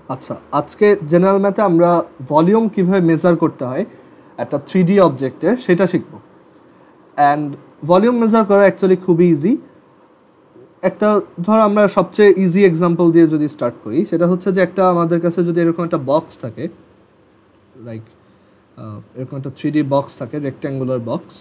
আচ্ছা, আজকে জেনারেল ম্যাথে আমরা ভলিউম কিভাবে মেজার করতে হয় একটা 3D অবজেক্টে সেটা শিখব। অ্যান্ড ভলিউম মেজার করা অ্যাকচুয়ালি খুবই ইজি। একটা ধর আমরা সবচেয়ে ইজি এক্সাম্পল দিয়ে যদি স্টার্ট করি, সেটা হচ্ছে যে আমাদের কাছে যদি এরকম একটা বক্স থাকে, লাইক এরকম একটা 3D বক্স থাকে, রেক্ট্যাঙ্গুলার বক্স।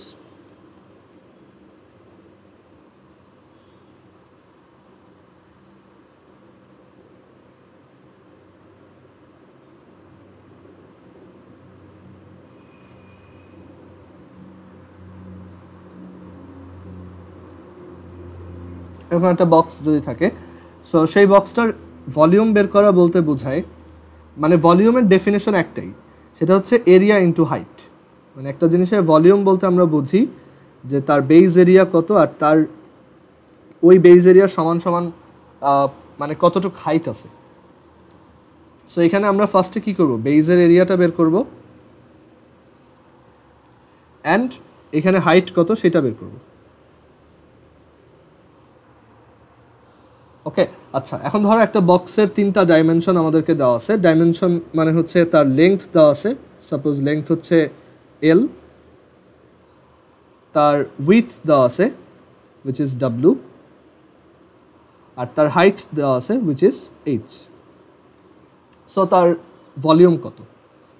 এরকম একটা বক্স যদি থাকে, সো সেই বক্সটার ভলিউম বের করা বলতে বোঝায়, মানে ভলিউমের ডেফিনেশন একটাই, সেটা হচ্ছে এরিয়া ইন্টু হাইট। মানে একটা জিনিসের ভলিউম বলতে আমরা বুঝি যে তার বেজ এরিয়া কত, আর তার ওই বেজ এরিয়ার সমান সমান মানে কতটুকু হাইট আছে। সো এখানে আমরা ফার্স্টে কী করবো, বেজের এরিয়াটা বের করব, অ্যান্ড এখানে হাইট কত সেটা বের করব। ওকে, আচ্ছা, এখন ধরো একটা বক্সের 3টা ডাইমেনশন আমাদেরকে দেওয়া আছে। ডাইমেনশন মানে হচ্ছে তার লেংথ দেওয়া আছে, সাপোজ লেংথ হচ্ছে এল, তার উইথ দেওয়া আছে উইচ ইজ ডাব্লু, আর তার হাইট দেওয়া আছে উইচ ইজ এইচ। সো তার ভলিউম কত,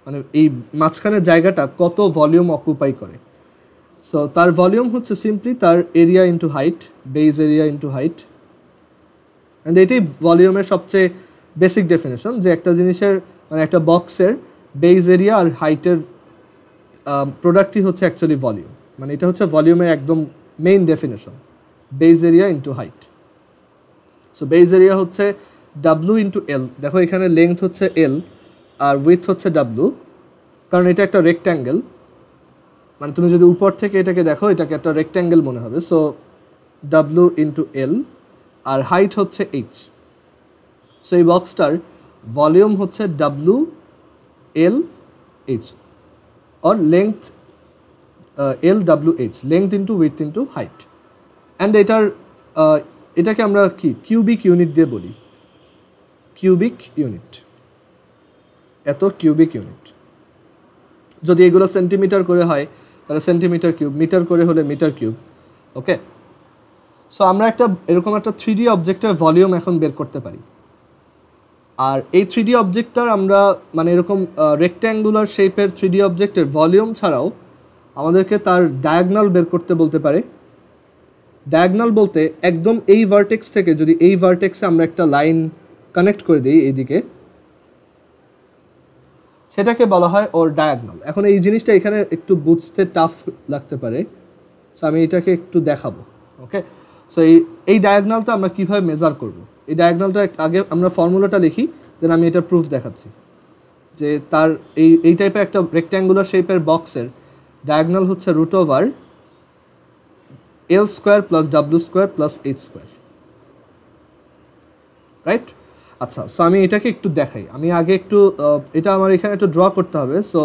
মানে এই মাঝখানের জায়গাটা কত ভলিউম অকুপাই করে। সো তার ভলিউম হচ্ছে সিম্পলি তার area into height, base area into height. And এটাই ভলিউমের সবচেয়ে বেসিক ডেফিনেশন, যে একটা জিনিসের মানে একটা বক্সের বেজ এরিয়া আর হাইটের প্রোডাক্টই হচ্ছে অ্যাকচুয়ালি ভলিউম। মানে এটা হচ্ছে ভলিউমের একদম main definition, base area into height. So base area হচ্ছে ডাব্লু ইন্টু এল। দেখো এখানে লেংথ হচ্ছে এল আর উইথ হচ্ছে ডাব্লু, কারণ এটা একটা রেক্ট্যাঙ্গেল। মানে তুমি যদি উপর থেকে এটাকে দেখো, এটাকে একটা রেক্ট্যাঙ্গেল মনে হবে। সো ডাব্লু ইন্টু এল, আর হাইট হচ্ছে এইচ। সো এই বক্সটার ভলিউম হচ্ছে W L H, or length L W H, length into with into height. And এটাকে আমরা কি কিউবিক ইউনিট দিয়ে বলি, কিউবিক ইউনিট, এত কিউবিক ইউনিট। যদি এগুলো সেন্টিমিটার করে হয় তাহলে সেন্টিমিটার কিউব, মিটার করে হলে মিটার কিউব। ওকে, সো আমরা এরকম একটা 3D অবজেক্টের ভলিউম এখন বের করতে পারি। আর এই 3D অবজেক্টটার আমরা মানে এরকম রেক্ট্যাঙ্গুলার শেপের 3D অবজেক্টের ভলিউম ছাড়াও আমাদেরকে তার ডায়াগনাল বের করতে বলতে পারে। ডায়াগনাল বলতে একদম এই ভার্টেক্স থেকে যদি এই ভার্টেক্সে আমরা একটা লাইন কানেক্ট করে দিই এইদিকে, সেটাকে বলা হয় ওর ডায়াগনাল। এখন এই জিনিসটা এখানে একটু বুঝতে টাফ লাগতে পারে, সো আমি এটাকে একটু দেখাবো। ওকে, সো এই ডায়াগনালটা আমরা কীভাবে মেজার করব, এই ডায়াগনালটা আগে আমরা ফর্মুলাটা লিখি, দেন আমি এটা প্রুফ দেখাচ্ছি। যে তার এই টাইপের একটা রেক্ট্যাঙ্গুলার শেপের বক্সের ডায়াগনাল হচ্ছে root over L square plus W square plus H square, right? আচ্ছা, সো আমি এটাকে একটু দেখাই। আমি আগে একটু এটা আমার এখানে একটু ড্র করতে হবে, সো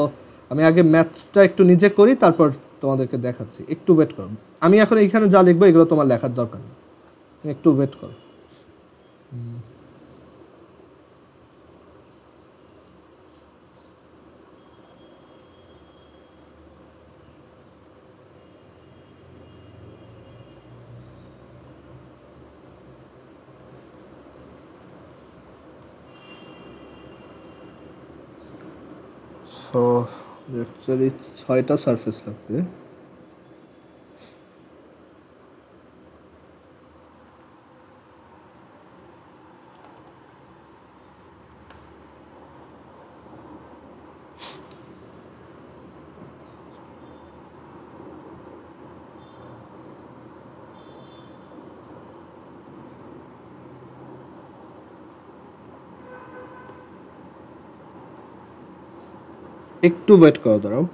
আমি আগে ম্যাথটা একটু নিজে করি, তারপর তোমাদেরকে দেখাচ্ছি। একটু ওয়েট করো, আমি এখন এইখানে যা লিখবো এগুলো তোমার লেখার দরকার নেই, একটু ওয়েট করো। সো অ্যাকচুয়ালি 6টা সারফেস লাগবে। একটু ওয়েট করো, দাঁড়াও।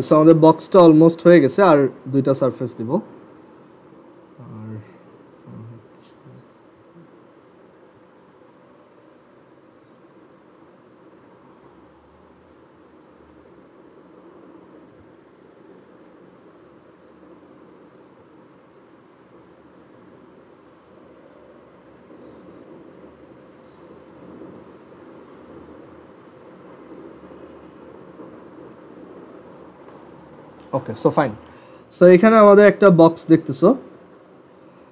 সো আমাদের বক্সটা অলমোস্ট হয়ে গেছে, আর দুইটা সারফেস দিব। আর ওকে, সো ফাইন। সো এখানে আমাদের একটা বক্স দেখতেছো,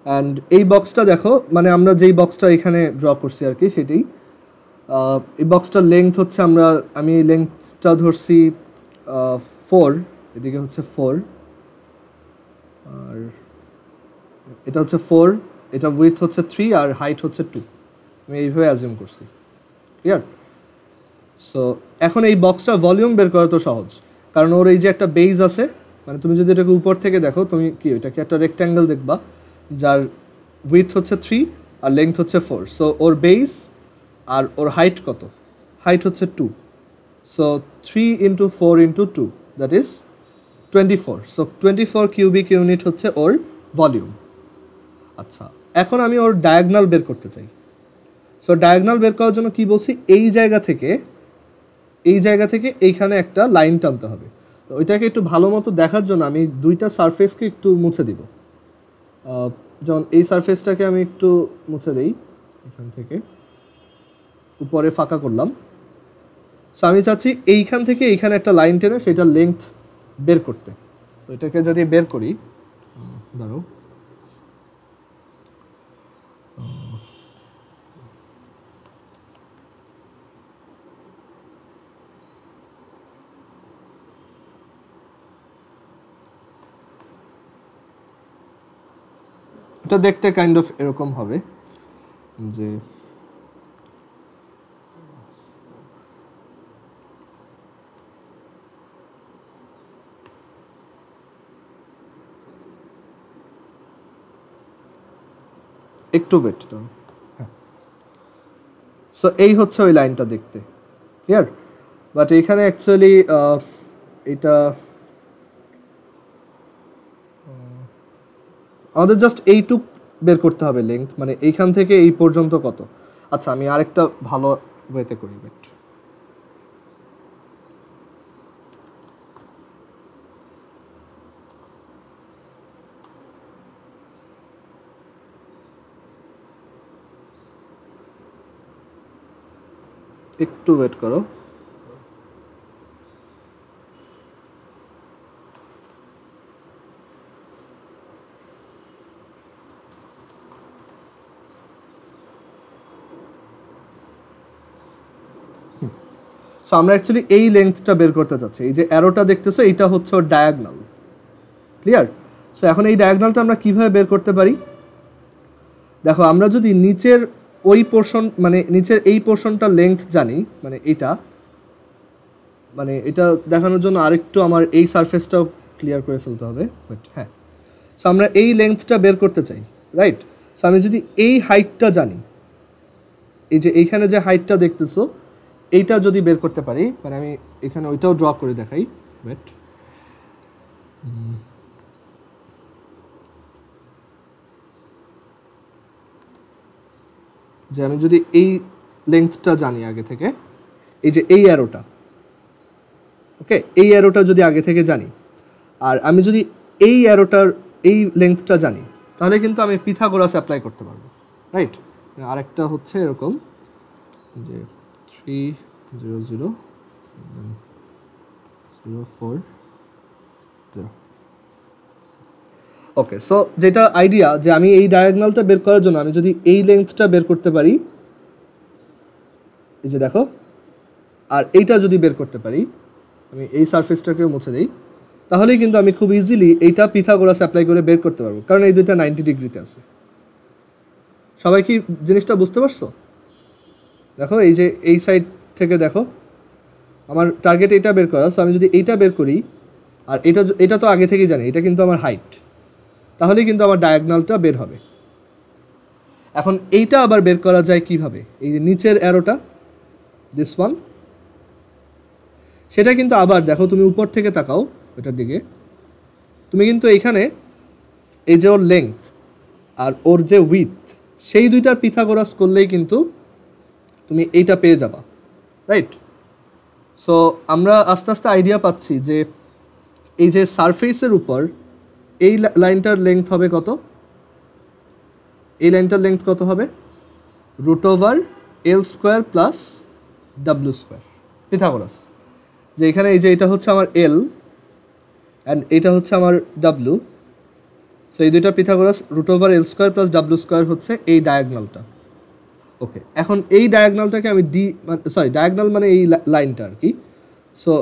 অ্যান্ড এই বক্সটা দেখো, মানে আমরা যেই বক্সটা এখানে ড্র করছি আর কি সেটাই। এই বক্সটার লেংথ হচ্ছে আমি লেংথটা ধরছি 4, এদিকে হচ্ছে 4, আর এটা হচ্ছে 4, এটা উইথ হচ্ছে 3, আর হাইট হচ্ছে 2। আমি এইভাবে অ্যাজিউম করছি, ক্লিয়ার? সো এখন এই বক্সটার ভলিউম বের করা তো সহজ, কারণ ওর এই যে একটা বেজ আছে, মানে তুমি যদি এটাকে উপর থেকে দেখো, তুমি কি এটাকে একটা রেক্ট্যাঙ্গেল দেখবা যার উইথ হচ্ছে 3 আর লেংথ হচ্ছে 4। সো ওর বেজ আর ওর হাইট কত? হাইট হচ্ছে 2। So 3 into 4 into 2, that is 24। So 24 cubic unit হচ্ছে ওর ভলিউম। আচ্ছা, এখন আমি ওর ডায়াগনাল বের করতে চাই। সো ডায়াগনাল বের করার জন্য কি বলছি, এই জায়গা থেকে এইখানে একটা লাইন টানতে হবে। তো ওইটাকে একটু ভালো মতো দেখার জন্য আমি দুইটা সারফেসকে একটু মুছে দিব। যেমন এই সারফেসটাকে আমি একটু মুছে দিই, এখান থেকে উপরে ফাঁকা করলাম। সো আমি চাচ্ছি এইখান থেকে এইখানে একটা লাইন টেনে সেটার লেংথ বের করতে। সো এটাকে যদি বের করি, দাঁড়াও, এটা দেখতে কাইন্ড অফ এরকম হবে যে একটু ওয়েট তো, হ্যাঁ। সো এই হচ্ছে ওই লাইনটা দেখতে, ক্লিয়ার? বাট এইখানে অ্যাকচুয়ালি এটা আমাদের জাস্ট এইটুক বের করতে হবে লেংথ, মানে এইখান থেকে এই পর্যন্ত কত। আচ্ছা, আমি আরেকটা ভালো ওয়েতে করি, ওয়েট। একটু ওয়েট করো। সো আমরা অ্যাকচুয়ালি এই লেন্থটা বের করতে চাচ্ছি। এই যে অ্যারোটা দেখতেছো, এইটা হচ্ছে ওর ডায়াগনাল, ক্লিয়ার? সো এখন এই ডায়াগনালটা আমরা কিভাবে বের করতে পারি? দেখো, আমরা যদি নিচের ওই পোর্শন, মানে নিচের এই পোর্শনটার লেন্থ জানি, মানে এটা দেখানোর জন্য আরেকটু আমার এই সারফেসটাও ক্লিয়ার করে ফেলতে হবে, বাট হ্যাঁ। সো আমরা এই লেন্থটা বের করতে চাই, রাইট? সো আমি যদি এই হাইটটা জানি, এই যে এইখানে যে হাইটটা দেখতেছো, এইটা যদি বের করতে পারি, মানে আমি এখানে ওইটাও ড্র করে দেখাই, বাট যে আমি যদি এই লেন্থটা জানি আগে থেকে, এই যে এই অ্যারোটা, ওকে, এই অ্যারোটা যদি আগে থেকে জানি, আর আমি যদি এই অ্যারোটার এই লেন্থটা জানি, তাহলে কিন্তু আমি পিথাগোরাস অ্যাপ্লাই করতে পারবো, রাইট? আরেকটা হচ্ছে এরকম যে 3 0 0 0 4 0। ওকে, সো যেটা আইডিয়া, যে আমি এই ডায়াগনালটা বের করার জন্য আমি যদি এই লেন্থটা বের করতে পারি, এই যে দেখো, আর এইটা যদি বের করতে পারি, আমি এই সারফেসটাকেও মুছে দিই, তাহলেই কিন্তু আমি খুব ইজিলি এইটা পিথাগোরাস অ্যাপ্লাই করে বের করতে পারবো, কারণ এই দুইটা 90 ডিগ্রিতে আছে। সবাই কি জিনিসটা বুঝতে পারছো? দেখো, এই যে এই সাইড থেকে দেখো, আমার টার্গেট এটা বের করা। সো আমি যদি এইটা বের করি, আর এটা তো আগে থেকেই জানি, এটা কিন্তু আমার হাইট, তাহলেই কিন্তু আমার ডায়াগনালটা বের হবে। এখন এইটা আবার বের করা যায় কিভাবে? এই যে নিচের অ্যারোটা, দিস ওয়ান, সেটা কিন্তু আবার দেখো, তুমি উপর থেকে তাকাও, ওটার দিকে, তুমি কিন্তু এখানে এই যে ওর লেংথ আর ওর যে উইথ, সেই দুইটার পিথাগোরাস করলেই কিন্তু তুমি এইটা পেয়ে যাবা, রাইট? সো আমরা আস্তে আস্তে আইডিয়া পাচ্ছি যে এই যে সারফেসের উপর এই লাইনটার লেংথ হবে কত, এই লাইনটার লেংথ কত হবে, √L² প্লাস W², পিথাগোরাস। যে এখানে এই যে এটা হচ্ছে আমার L অ্যান্ড এটা হচ্ছে আমার W, সো এই দুইটা পিথাগোরাস √L² প্লাস W² হচ্ছে এই ডায়াগনালটা। ওকে, এখন এই ডায়াগনালটাকে আমি ডায়াগনাল মানে এই লাইনটা আর কি। সো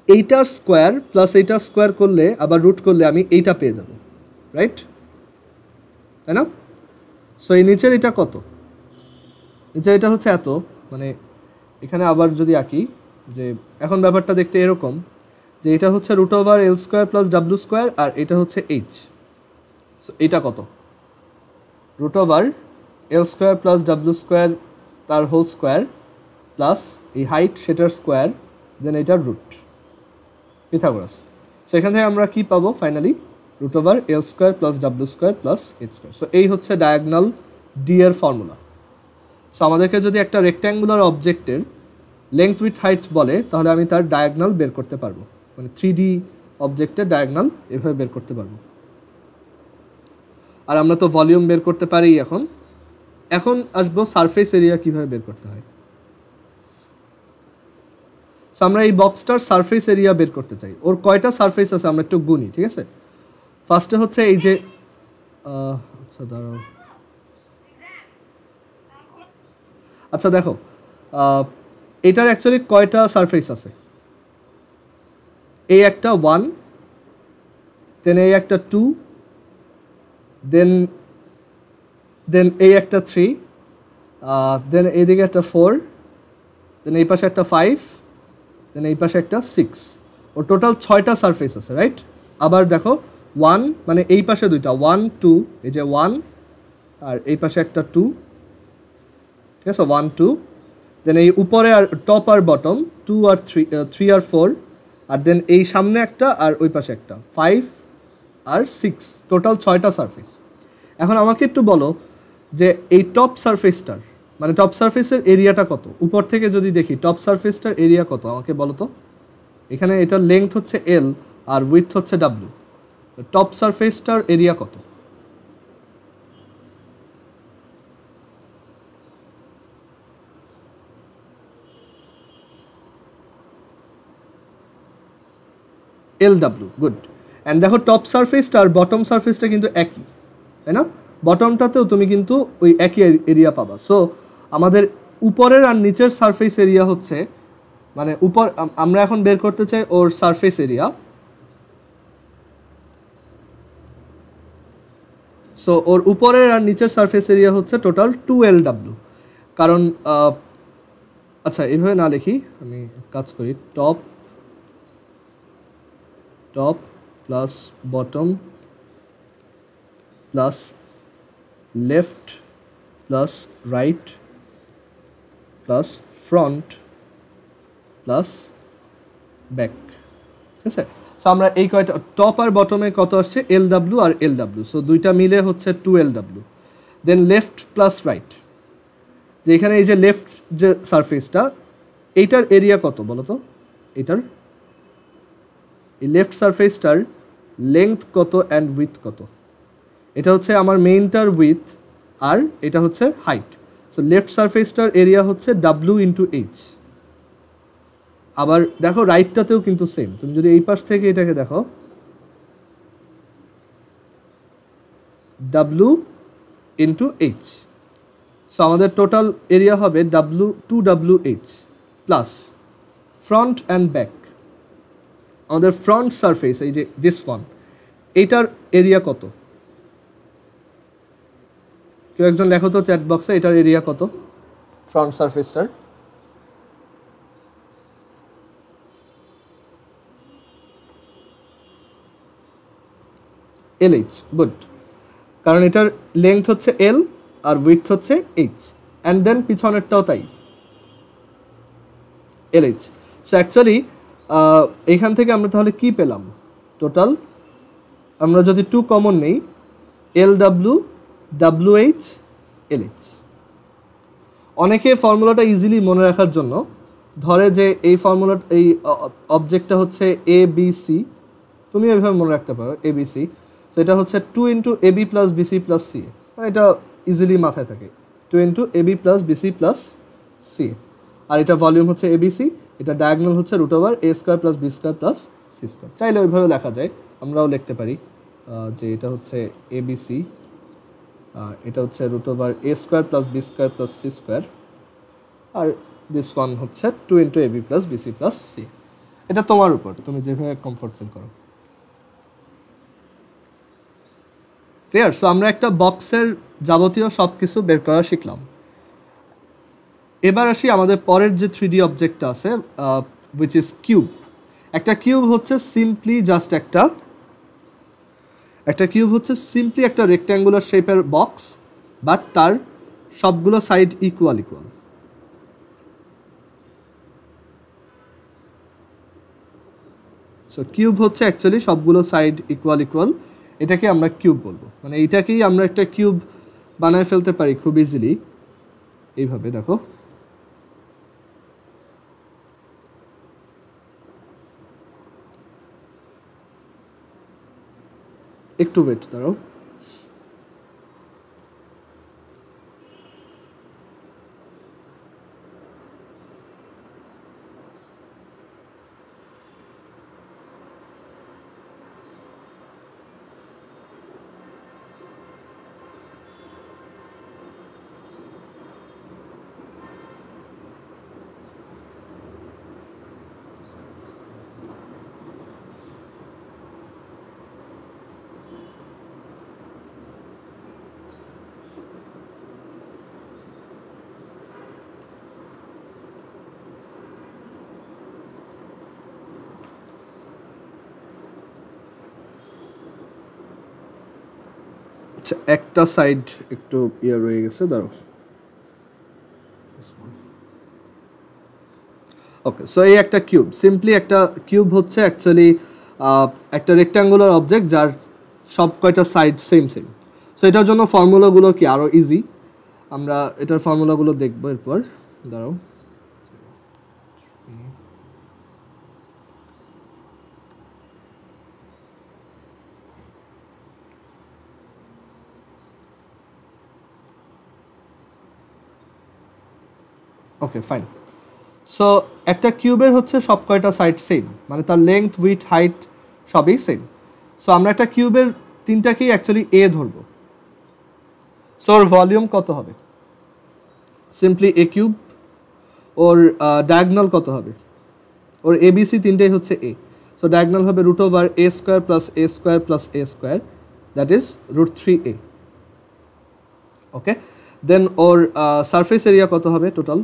এইটার স্কোয়ার প্লাস এইটার স্কোয়ার করলে আবার রুট করলে আমি এইটা পেয়ে যাব, রাইট? তাই না? সো এই নিচের এটা কত, নিচের এটা হচ্ছে এত, মানে এখানে আবার যদি আঁকি, যে এখন ব্যাপারটা দেখতে এরকম যে এটা হচ্ছে √L² প্লাস W² আর এটা হচ্ছে H। সো এটা কত, √L² প্লাস W² তার হোল স্কোয়ার প্লাস এই হাইট সেটার স্কোয়ার দেন এটার রুট, পিথাগোরাস। সো এখান থেকে আমরা কি পাবো finally, √L² plus W² plus H²। So এই হচ্ছে ডায়াগনাল ডি এর ফর্মুলা। সো আমাদেরকে যদি একটা রেক্ট্যাঙ্গুলার অবজেক্টের লেংথ উইথ হাইটস বলে তাহলে আমি তার ডায়াগনাল বের করতে পারবো, মানে 3D অবজেক্টের ডায়াগনাল এভাবে বের করতে পারবো। আর আমরা তো ভলিউম বের করতে পারি। এখন আসবো সারফেস এরিয়া কিভাবে বের করতে হয়। সো আমরা এই বক্সটার সারফেস এরিয়া বের করতে চাই। ওর কয়টা সারফেস আছে আমরা একটু গুনি, ঠিক আছে? ফার্স্টে হচ্ছে এই যে আচ্ছা দাঁড়াও, আচ্ছা দেখো এটার অ্যাকচুয়ালি কয়টা সারফেস আছে, এই একটা 1, দেন এই একটা 2, দেন এই একটা 3, দেন এইদিকে একটা 4, দেন এই পাশে একটা 5, দেন এই পাশে একটা 6। ও টোটাল 6টা সারফেস আছে, রাইট? আবার দেখো 1 মানে এই পাশে দুইটা 1 2, এই যে 1 আর এই পাশে একটা 2, ঠিক আছে? 1 2, দেন এই উপরে আর টপ আর বটম 2 আর 3 আর 4, আর দেন এই সামনে একটা আর ওই পাশে একটা 5 আর 6, টোটাল 6টা সারফেস। এখন আমাকে একটু বলো যে এই টপ সারফেসটার মানে টপ সারফেসের এরিয়াটা কত, উপর থেকে যদি দেখি টপ সারফেসটার এরিয়া কত আমাকে বলো তো। এখানে এটার লেংথ হচ্ছে L আর উইথ হচ্ছে W, টপ সারফেসটার এরিয়া কত? LW, good. অ্যান্ড দেখো টপ সারফেসটা আর বটম সারফেসটা কিন্তু একই, তাই না? বটমটাতেও তুমি কিন্তু ওই একই এরিয়া পাবা। সো আমাদের উপরের আর নিচের সারফেস এরিয়া হচ্ছে, মানে উপর আমরা এখন বের করতে চাই ওর সারফেস এরিয়া। সো ওর উপরের আর নিচের সারফেস এরিয়া হচ্ছে টোটাল 2LW। কারণ আচ্ছা এইভাবে না লিখি, আমি কাজ করি, top plus bottom plus left plus right plus front plus back, ঠিক আছে? সো আমরা এই কয়টা টপ আর বটমে কত আসছে, LW আর LW, সো দুইটা মিলে হচ্ছে 2LW। দেন লেফট প্লাস রাইট, যে এখানে এই যে লেফট যে সারফেসটা এইটার এরিয়া কত বলো তো, এটার এই লেফট সারফেসটার লেংথ কত অ্যান্ড উইথ কত? এটা হচ্ছে আমার মেইনটার উইথ আর এটা হচ্ছে হাইট। সো লেফট সারফেসটার এরিয়া হচ্ছে W ইন্টু H। আবার দেখো রাইটটাতেও কিন্তু সেম, তুমি যদি এই পাশ থেকে এটাকে দেখো W ইন্টু H। সো আমাদের টোটাল এরিয়া হবে W2WH plus front and back. আমাদের ফ্রন্ট সারফেস এই যে দিস ওয়ান, এইটার এরিয়া কত? কেউ একজন লেখো তো চ্যাট বক্সে এটার এরিয়া কত ফ্রন্ট সারফেসটার। LH, good. কারণ এটার লেংথ হচ্ছে L আর উইথ হচ্ছে H, অ্যান্ড দেন পিছনেরটাও তাই, LH। সো অ্যাকচুয়ালি এখান থেকে আমরা তাহলে কি পেলাম টোটাল, আমরা যদি 2 কমন নেই LW WH LH। অনেকে ফর্মুলাটা ইজিলি মনে রাখার জন্য ধরে যে এই ফর্মুলা এই অবজেক্টটা হচ্ছে ABC, তুমি এইভাবে মনে রাখতে পারো ABC, সো এটা হচ্ছে 2 into AB plus BC plus CA, এটা ইজিলি মাথায় থাকে 2 into AB plus BC plus CA, আর এটা ভলিউম হচ্ছে ABC, এটা ডায়াগোনাল হচ্ছে root over A square plus B square plus C square. চাইলে ওইভাবে লেখা যায়, আমরাও লিখতে পারি যে এটা হচ্ছে ABC, এটা হচ্ছে root over A square plus B square plus C square, আর দিস ওয়ান হচ্ছে 2 into AB plus BC plus C। এটা তোমার উপর, তুমি যেভাবে কমফোর্ট ফিল করো। ক্লিয়ার? সো আমরা একটা বক্সের যাবতীয় সব কিছু বের করা শিখলাম। এবার আসি আমাদের পরের যে 3D অবজেক্টটা আছে, উইচ ইজ কিউব। একটা কিউব হচ্ছে সিম্পলি জাস্ট একটা কিউব হচ্ছে সিম্পলি একটা রেক্ট্যাঙ্গুলার শেপের বক্স, বাট তার সবগুলো সাইড ইকুয়াল। সো কিউব হচ্ছে অ্যাকচুয়ালি সবগুলো সাইড ইকুয়াল, এটাকে আমরা কিউব বলবো। মানে এইটাকেই আমরা একটা কিউব বানায় ফেলতে পারি খুব ইজিলি, এইভাবে দেখো। একটু ওয়েট দাঁড়াও। একটা সাইড একটু রয়ে গেছে, দাঁড়াও। ওকে, সো এই একটা কিউব, সিম্পলি একটা কিউব হচ্ছে অ্যাকচুয়ালি একটা রেক্ট্যাঙ্গুলার অবজেক্ট যার সব কয়টা সাইড সেম। সো এটার জন্য ফর্মুলাগুলো কি আরও ইজি, আমরা এটার ফর্মুলাগুলো দেখবো এরপর। দাঁড়াও, ওকে ফাইন। সো একটা কিউবের হচ্ছে সব কয়টা সাইড সেম, মানে তার লেংথ, উইডথ, হাইট সবই সেম। সো আমরা একটা কিউবের তিনটাকেই অ্যাকচুয়ালি এ ধরবো। সো ওর ভলিউম কত হবে? Simply A cube. ওর ডায়াগনাল কত হবে? ওর ABC তিনটাই হচ্ছে এ, সো ডায়াগনাল হবে root over A square plus A square plus A square, that is √3A। Okay, then ওর সারফেস এরিয়া কত হবে টোটাল?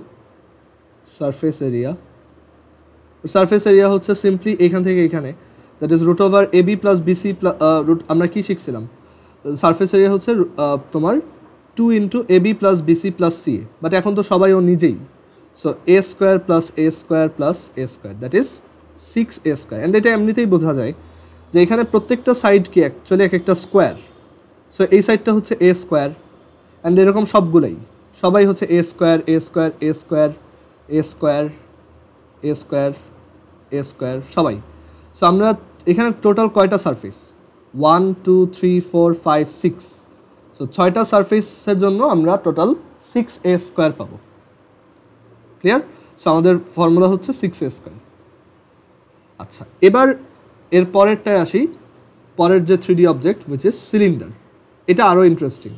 সারফেস এরিয়া হচ্ছে সিম্পলি এখান থেকে এখানে, that is root over AB plus BC root, আমরা কি শিখছিলাম? সারফেস এরিয়া হচ্ছে তোমার 2 into AB plus BC plus CA, but এখন তো সবাই ও নিজেই, so A square plus A square plus A square, that is 6A square. And এটা এমনিতেই বোঝা যায় যে এখানে প্রত্যেকটা সাইড কি অ্যাকচুয়ালি এক একটা স্কোয়ার। সো এই সাইডটা হচ্ছে A স্কোয়ার, অ্যান্ড এরকম সবাই হচ্ছে A square A square A square A square A square A square সবাই। সো আমরা এখানে টোটাল কয়টা সারফেস? 1 2 3 4 5 6। সো 6টা সারফেসের জন্য আমরা টোটাল 6A স্কোয়ার পাবো। ক্লিয়ার? সো আমাদের ফর্মুলা হচ্ছে 6A স্কোয়ার। আচ্ছা, এবার এর পরেরটায় আসি, পরের যে 3D object which is cylinder. এটা আরও ইন্টারেস্টিং।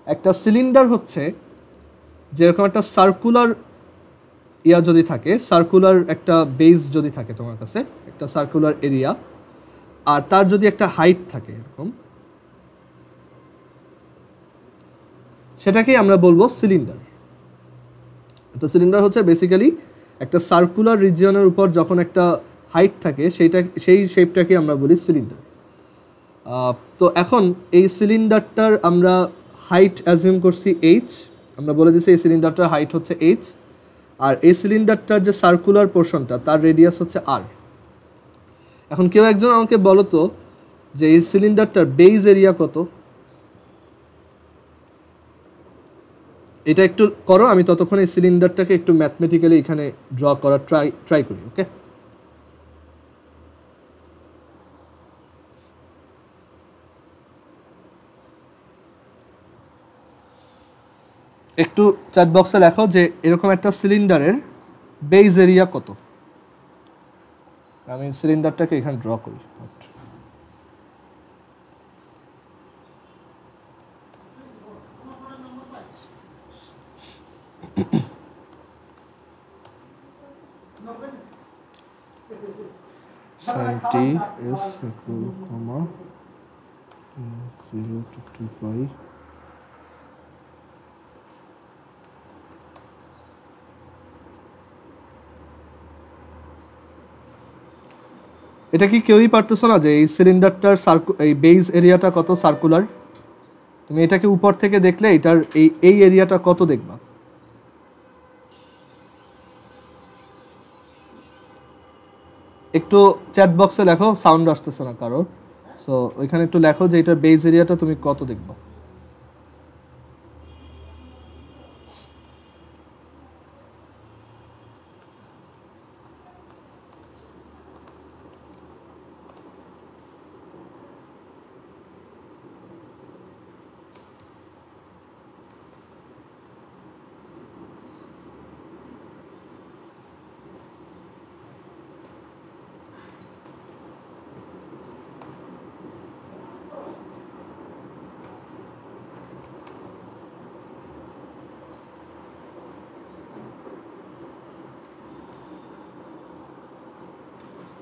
একটা সিলিন্ডার হচ্ছে যেরকম একটা সার্কুলার যদি থাকে, সার্কুলার একটা বেস যদি থাকে তোমার কাছে, একটা সার্কুলার এরিয়া, আর তার যদি একটা হাইট থাকে এরকম, সেটাকেই আমরা বলবো সিলিন্ডার। তো সিলিন্ডার হচ্ছে বেসিক্যালি একটা সার্কুলার রিজিয়নের উপর যখন একটা হাইট থাকে সেই শেপটাকে আমরা বলি সিলিন্ডার। তো এখন এই সিলিন্ডারটার আমরা হাইট অ্যাজিউম করছি h, আমরা বলে দিচ্ছি এই সিলিন্ডারটার হাইট হচ্ছে h, আর এই সিলিন্ডারটার যে সার্কুলার পোর্শনটা তার রেডিয়াস হচ্ছে আর। এখন কেউ একজন আমাকে বলো তো যে এই সিলিন্ডারটার বেজ এরিয়া কত? এটা একটু করো, আমি ততক্ষণ এই সিলিন্ডারটাকে একটু ম্যাথমেটিক্যালি এখানে ড্র করার ট্রাই করি। ওকে, একটু চ্যাট বক্সে লেখো যে এরকম একটা সিলিন্ডারের বেজ এরিয়া কত। আমি সিলিন্ডারটাকে এখানে ড্র করি। sin t is equal comma 0 to 2 pi এটা কি কেউই পারতেছো না যে এই সিলিন্ডারটার এই বেজ এরিয়াটা কত সার্কুলার? তুমি এটাকে উপর থেকে দেখলে এটার এই এরিয়াটা কত দেখবা? একটু চ্যাট বক্সে লেখো, সাউন্ড আসতেছে না কারোর, সো ওইখানে একটু লেখো যে এটার বেজ এরিয়াটা তুমি কত দেখবা।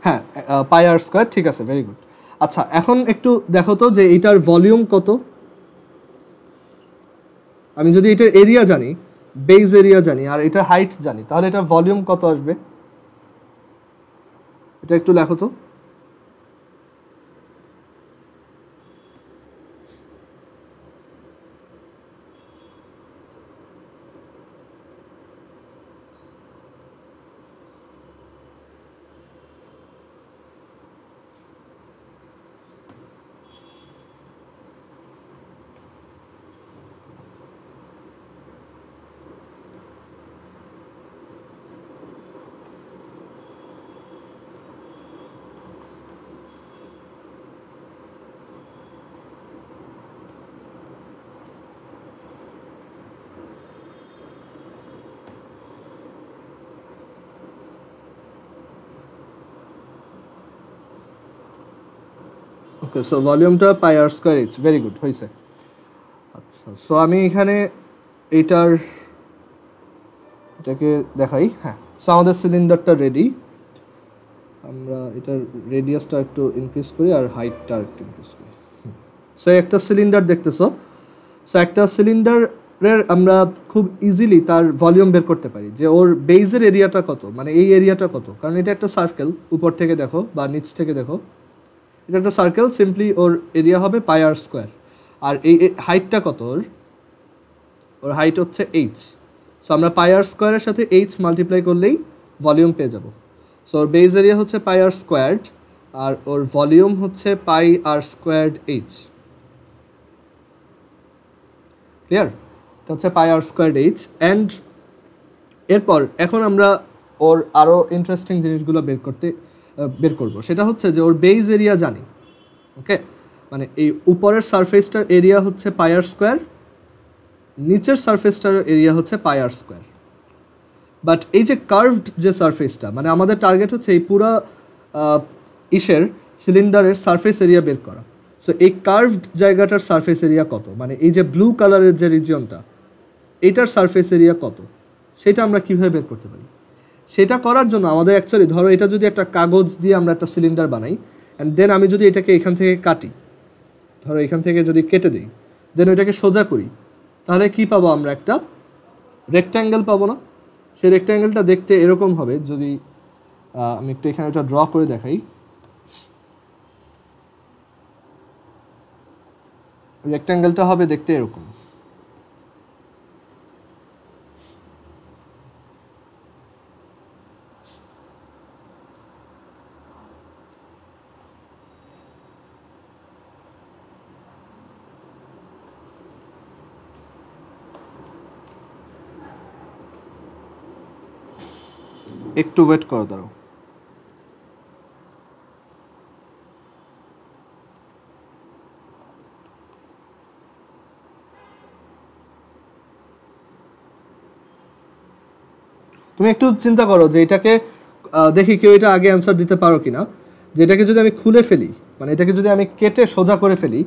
হ্যাঁ, পাই আর স্কয়ার, ঠিক আছে, ভেরি গুড। আচ্ছা, এখন একটু দেখো তো যে এইটার ভলিউম কত। আমি যদি এটার এরিয়া জানি, বেজ এরিয়া জানি, আর এটার হাইট জানি, তাহলে এটার ভলিউম কত আসবে? এটা একটু লেখো তো। ওকে, সো ভলিউমটা পাই আর স্কয়ার এইচ, ভেরি গুড, হয়েছে। আচ্ছা, সো আমি এখানে এটাকে দেখাই। হ্যাঁ, সো আমাদের সিলিন্ডারটা রেডি। আমরা এটার রেডিয়াসটা একটু ইনক্রিজ করি আর হাইটটা একটু ইনক্রিজ করি। সো একটা সিলিন্ডার দেখতেছো, সো একটা সিলিন্ডারের আমরা খুব ইজিলি তার ভলিউম বের করতে পারি যে ওর বেজের এরিয়াটা কত, মানে এই এরিয়াটা কত, কারণ এটা একটা সার্কেল। উপর থেকে দেখো বা নিচ থেকে দেখো, এটা একটা সার্কেল, সিম্পলি ওর এরিয়া হবে পাই আর স্কোয়ার। আর এই হাইটটা কত ওর হাইট হচ্ছে এইচ। সো আমরা পাই আর স্কোয়ারের সাথে এইচ মাল্টিপ্লাই করলেই ভলিউম পেয়ে যাব। সো ওর বেজ এরিয়া হচ্ছে পাই আর স্কোয়ার্ড, আর ওর ভলিউম হচ্ছে পাই আর স্কোয়ার্ড এইচ। ক্লিয়ার? এটা হচ্ছে পাই আর স্কোয়ার্ড এইচ। অ্যান্ড এরপর এখন আমরা ওর আরও ইন্টারেস্টিং জিনিসগুলো বের করব। সেটা হচ্ছে যে ওর বেজ এরিয়া জানি। ওকে, মানে এই উপরের সারফেসটার এরিয়া হচ্ছে পাই আর স্কোয়ার, নিচের সারফেসটার এরিয়া হচ্ছে পাই আর স্কোয়ার। বাট এই যে কার্ভড যে সারফেসটা, মানে আমাদের টার্গেট হচ্ছে এই পুরো সিলিন্ডারের সারফেস এরিয়া বের করা। সো এই কার্ভড জায়গাটার সারফেস এরিয়া কত, মানে এই যে ব্লু কালারের যে রিজিয়নটা, এটার সারফেস এরিয়া কত, সেটা আমরা কীভাবে বের করতে পারি? সেটা করার জন্য আমাদের অ্যাকচুয়ালি, ধরো এটা যদি একটা কাগজ দিয়ে আমরা একটা সিলিন্ডার বানাই, অ্যান্ড দেন আমি যদি এটাকে এখান থেকে কাটি, ধরো এখান থেকে যদি কেটে দিই, দেন ওইটাকে সোজা করি, তাহলে কি পাবো আমরা? একটা রেক্ট্যাঙ্গেল পাবো না? সেই রেক্ট্যাঙ্গেলটা দেখতে এরকম হবে। যদি আমি একটু এখানে এটা ড্র করে দেখাই, রেক্ট্যাঙ্গেলটা হবে দেখতে এরকম। একটু ওয়েট করো দাঁড়াও। তুমি একটু চিন্তা করো যে এটাকে দেখি কেউ এটা আগে অ্যান্সার দিতে পারো কিনা, যে এটাকে যদি আমি খুলে ফেলি, মানে এটাকে যদি আমি কেটে সোজা করে ফেলি,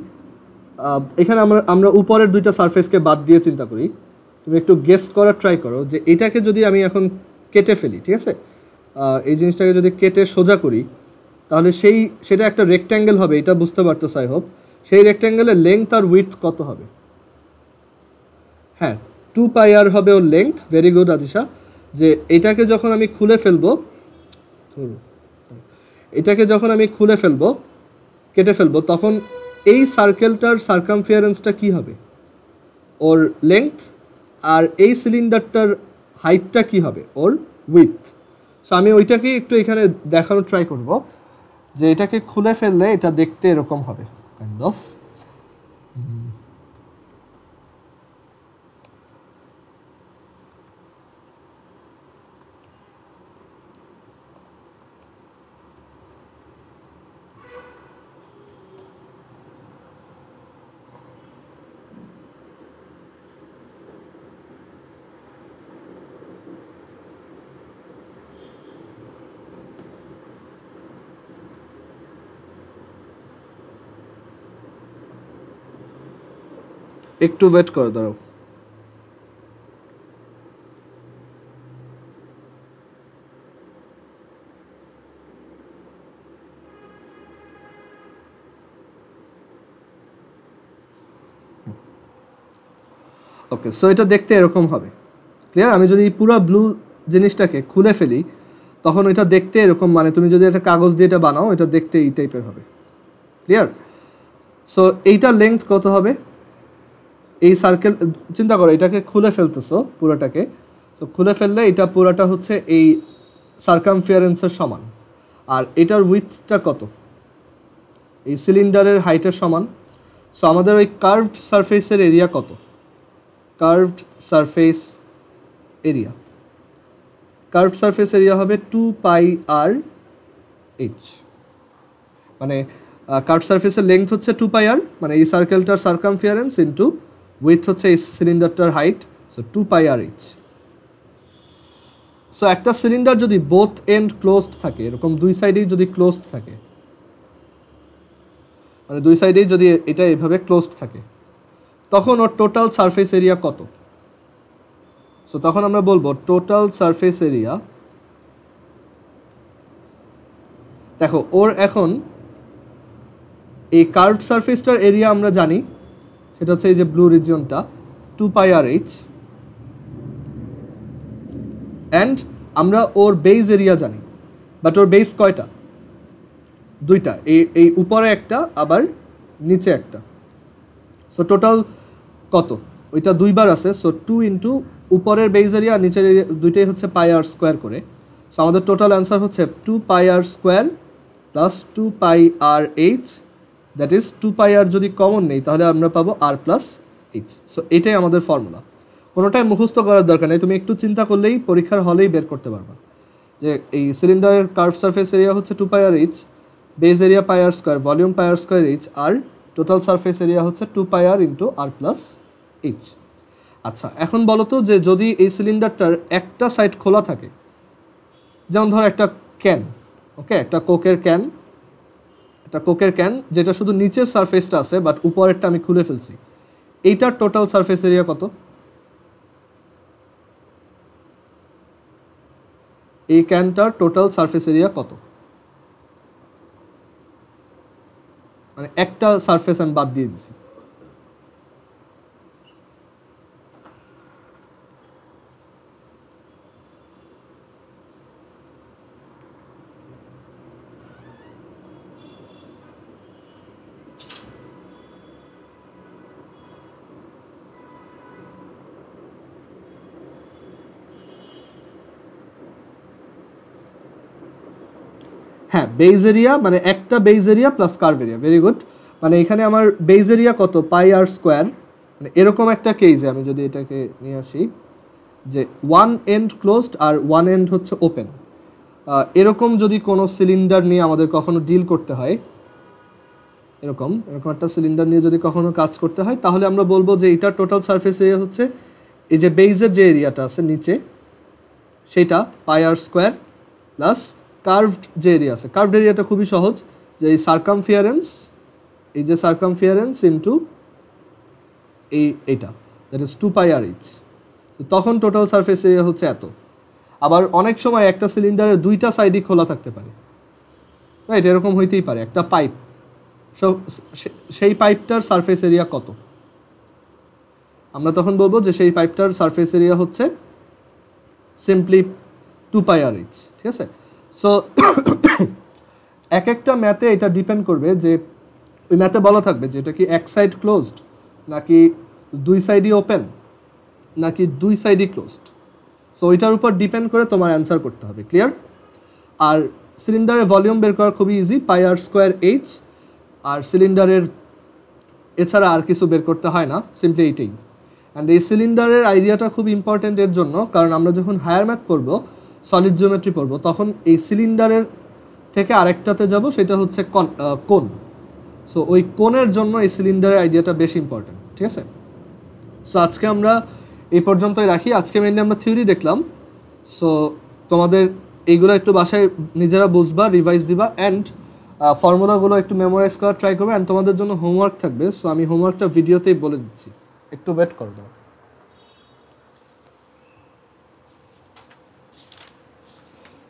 এখানে আমরা উপরের দুইটা সারফেসকে বাদ দিয়ে চিন্তা করি। তুমি একটু গেস করার ট্রাই করো যে এটাকে যদি আমি এখন কেটে ফেলি, ঠিক আছে, এই জিনিসটাকে যদি কেটে সোজা করি, তাহলে সেটা একটা রেক্ট্যাঙ্গেল হবে, এটা বুঝতে পারতো আই হোপ। সেই রেক্ট্যাঙ্গেলের লেংথ আর উইথ কত হবে? হ্যাঁ, 2πr হবে ওর লেংথ। Very good Adisha. যে এটাকে যখন আমি খুলে ফেলবো, কেটে ফেলবো, তখন এই সার্কেলটার সার্কামফিয়ারেন্সটা কি হবে? ওর লেংথ। আর এই সিলিন্ডারটার হাইটটা কি হবে? ওর উইথ। সো আমি ওইটাকেই একটু এখানে দেখানোর ট্রাই করব যে এটাকে খুলে ফেললে এটা দেখতে এরকম হবে কাইন্ড অফ। একটু ওয়েট করো দাঁড়াও। ওকে, সো এটা দেখতে এরকম হবে। ক্লিয়ার? আমি যদি পুরো ব্লু জিনিসটাকে খুলে ফেলি, তখন এটা দেখতে এরকম, মানে তুমি যদি একটা কাগজ দিয়ে এটা বানাও, এটা দেখতে এই টাইপের হবে। ক্লিয়ার? সো এইটার লেংথ কত হবে? এই সার্কেল, চিন্তা করো এটাকে খুলে ফেলতেছো পুরোটাকে, তো খুলে ফেললে এটা পুরোটা হচ্ছে এই সার্কামফিয়ারেন্সের সমান। আর এটার উইথটা কত? এই সিলিন্ডারের হাইটের সমান। সো আমাদের ওই কার্ভড সারফেসের এরিয়া কত? কার্ভড সারফেস এরিয়া হবে 2πr/h। মানে কার্ভড সারফেসের লেংথ হচ্ছে 2πr, মানে এই সার্কেলটার সার্কামফিয়ারেন্স ইন্টু উইথ হচ্ছে এই সিলিন্ডারটার হাইট, সো 2πr/h। সো একটা সিলিন্ডার যদি বোথ এন্ড ক্লোজড থাকে, এরকম দুই সাইডেই যদি ক্লোজড থাকে, মানে দুই সাইডেই যদি এটা এভাবে ক্লোজড থাকে, তখন ওর টোটাল সারফেস এরিয়া কত? সো তখন আমরা বলবো টোটাল সারফেস এরিয়া। দেখো ওর এখন এই কার্ভড সারফেসটার এরিয়া আমরা জানি, সেটা হচ্ছে এই যে ব্লু রিজিয়নটা 2πr/h, অ্যান্ড আমরা ওর বেস এরিয়া জানি, বাট ওর বেস কয়টা? দুইটা, এই উপরে একটা আবার নিচে একটা। সো টোটাল কত? ওইটা দুইবার আছে, সো 2 ইন্টু উপরের বেস এরিয়া আর নিচের এরিয়া দুইটাই হচ্ছে πr² করে। সো আমাদের টোটাল অ্যান্সার হচ্ছে 2πr² plus 2πr/h, that is 2πr যদি কমন নেই তাহলে আমরা পাবো r+h। সো এটাই আমাদের ফর্মুলা। কোনোটাই মুখস্থ করার দরকার নেই, তুমি একটু চিন্তা করলেই পরীক্ষার হলেই বের করতে পারবা যে এই সিলিন্ডারের কার্ভ সারফেস এরিয়া হচ্ছে 2πr/h, base area πr², volume πr²h, আর টোটাল সারফেস এরিয়া হচ্ছে 2πr ইন্টু r+h। আচ্ছা, এখন বলো তো যে যদি এই সিলিন্ডারটার একটা সাইড খোলা থাকে, যেমন ধরো একটা ক্যান, ওকে, একটা কোকের ক্যান যেটা শুধু নিচের সারফেসটা আছে বাট উপরেরটা আমি খুলে ফেলছি, এইটার টোটাল সারফেস এরিয়া কত? এই ক্যানটার টোটাল সারফেস এরিয়া কত? মানে একটা সারফেস আমি বাদ দিয়ে দিছি। হ্যাঁ, বেস এরিয়া, মানে একটা base area plus curve area. Very good. মানে এখানে আমার বেস এরিয়া কত? πr²। মানে এরকম একটা কেসে আমি যদি এটাকে নিয়ে আসি যে ওয়ান এন্ড ক্লোজড আর ওয়ান এন্ড হচ্ছে ওপেন, এরকম যদি কোনো সিলিন্ডার নিয়ে আমাদের কখনো ডিল করতে হয়, এরকম একটা সিলিন্ডার নিয়ে যদি কখনো কাজ করতে হয়, তাহলে আমরা বলবো যে এটার টোটাল সারফেস এরিয়া হচ্ছে এই যে বেইজের যে এরিয়াটা আছে নিচে সেটা pi r square plus curved যে এরিয়া আছে। কার্ভড এরিয়াটা খুবই সহজ, যে এই সার্কামফিয়ারেন্স, এই যে সার্কামফিয়ারেন্স ইন্টু এইটা, that is 2 pi r h. তখন টোটাল সারফেস এরিয়া হচ্ছে এত। আবার অনেক সময় একটা সিলিন্ডারের দুইটা সাইডই খোলা থাকতে পারে, রাইট? এরকম হইতেই পারে একটা পাইপ, সেই পাইপটার সারফেস এরিয়া কত, আমরা তখন বলবো যে সেই পাইপটার সারফেস এরিয়া হচ্ছে সিম্পলি 2 পাই আর এইচ, ঠিক আছে? সো এক একটা ম্যাথে এটা ডিপেন্ড করবে যে ওই ম্যাথে বলা থাকবে যে এটা কি এক সাইড ক্লোজড নাকি দুই সাইডই ওপেন নাকি দুই সাইডই ক্লোজড। সো ওইটার উপর ডিপেন্ড করে তোমার অ্যান্সার করতে হবে, ক্লিয়ার? আর সিলিন্ডারের ভলিউম বের করা খুবই ইজি, পাই আর স্কোয়ার এইচ। আর সিলিন্ডারের এছাড়া আর কিছু বের করতে হয় না, সিম্পলি এইটাই। অ্যান্ড এই সিলিন্ডারের আইডিয়াটা খুব ইম্পর্টেন্ট এর জন্য, কারণ আমরা যখন হায়ার ম্যাথ পড়বো, সলিড জিওমেট্রি পড়বো, তখন এই সিলিন্ডারের থেকে আরেকটাতে যাব, সেটা হচ্ছে কোন। সো ওই কোণের জন্য এই সিলিন্ডারের আইডিয়াটা বেশ ইম্পর্টেন্ট, ঠিক আছে? সো আজকে আমরা এই পর্যন্তই রাখি। আজকে মেনলি আমরা থিওরি দেখলাম। সো তোমাদের এইগুলো একটু বাসায় নিজেরা বুঝবা, রিভাইজ দিবা, অ্যান্ড ফর্মুলাগুলো একটু মেমোরাইজ করার ট্রাই করবে। অ্যান্ড তোমাদের জন্য হোমওয়ার্ক থাকবে, সো আমি হোমওয়ার্কটা ভিডিওতেই বলে দিচ্ছি, একটু ওয়েট করবো।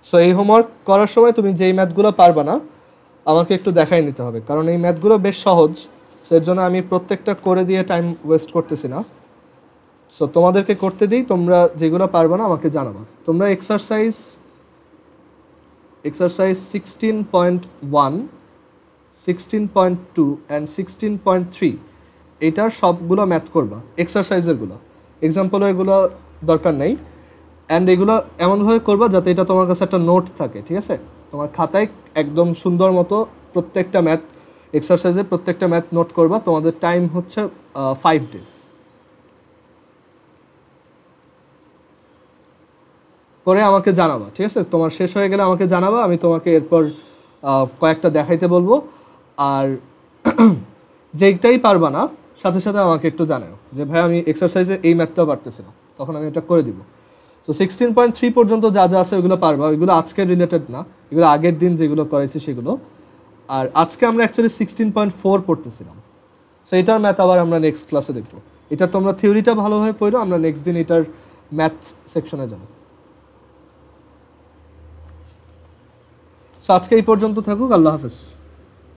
সো এই হোমওয়ার্ক করার সময় তুমি যেই ম্যাথগুলো পারবা না আমাকে একটু দেখাই নিতে হবে, কারণ এই ম্যাথগুলো বেশ সহজ, সেই জন্য আমি প্রত্যেকটা করে দিয়ে টাইম ওয়েস্ট করতেছি না। সো তোমাদেরকে করতে দিই, তোমরা যেগুলো পারবা না আমাকে জানাবা। তোমরা এক্সারসাইজ 16.1, 16.2 অ্যান্ড 16.3 এইটার সবগুলো ম্যাথ করবা, এক্সারসাইজেরগুলো। এক্সাম্পল এগুলো দরকার নেই। অ্যান্ড এগুলো এমনভাবে করবা যাতে এটা তোমার কাছে একটা নোট থাকে, ঠিক আছে? তোমার খাতায় একদম সুন্দর মতো প্রত্যেকটা ম্যাথ, এক্সারসাইজের প্রত্যেকটা ম্যাথ নোট করবা। তোমাদের টাইম হচ্ছে 5 days। করে আমাকে জানাবা, ঠিক আছে? তোমার শেষ হয়ে গেলে আমাকে জানাবা, আমি তোমাকে এরপর কয়েকটা দেখাইতে বলবো। আর যেইটাই পারবা না সাথে সাথে আমাকে একটু জানাও যে ভাই আমি এক্সারসাইজে এই ম্যাথটাও পারতেছি না, তখন আমি এটা করে দিব। তো 16.3 পর্যন্ত যা যা আছে ওইগুলো পারবা, ওইগুলো আজকের রিলেটেড না, এগুলো আগের দিন যেগুলো করেছি সেগুলো। আর আজকে আমরা অ্যাকচুয়ালি 16.4 পড়তেছিলাম। সো এটার ম্যাথ আবার আমরা নেক্সট ক্লাসে দেখবো। এটা তোমরা থিওরিটা ভালোভাবে পড়ো, আমরা নেক্সট দিন এটার ম্যাথ সেকশনে যাব। সো আজকে এই পর্যন্ত থাকুক, আল্লাহ হাফেজ।